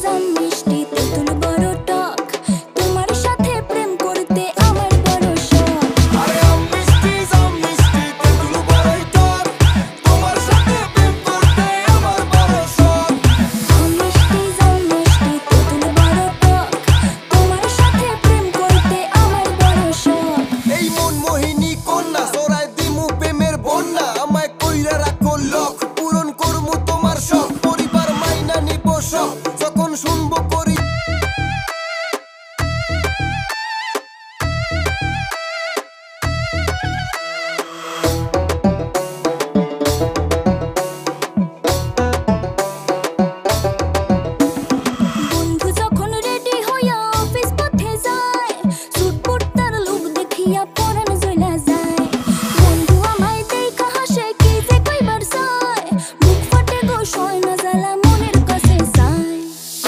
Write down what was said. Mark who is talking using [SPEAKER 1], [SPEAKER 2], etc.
[SPEAKER 1] জাম মিষ্টি তেঁতুল বড় টক, তোমার সাথে প্রেম করতে আমার বড় শখ।
[SPEAKER 2] আরে আম মিষ্টি জাম মিষ্টি তেঁতুল বড়ই টক, তোমার সাথে প্রেম করতে আমার বড় শখ।
[SPEAKER 1] আম মিষ্টি জাম মিষ্টি তেঁতুল বড় টক, তোমার সাথে প্রেম করতে আমার বড় শখ।
[SPEAKER 2] এই মন মোহিনী কন্যা সরায় দিমু প্রেমের বন্যা, আমায় কইরা রাখো লক, পূরণ করমু তোমার শখ, পরিবার মাইনা নিব শখ, যখন শুনবো করে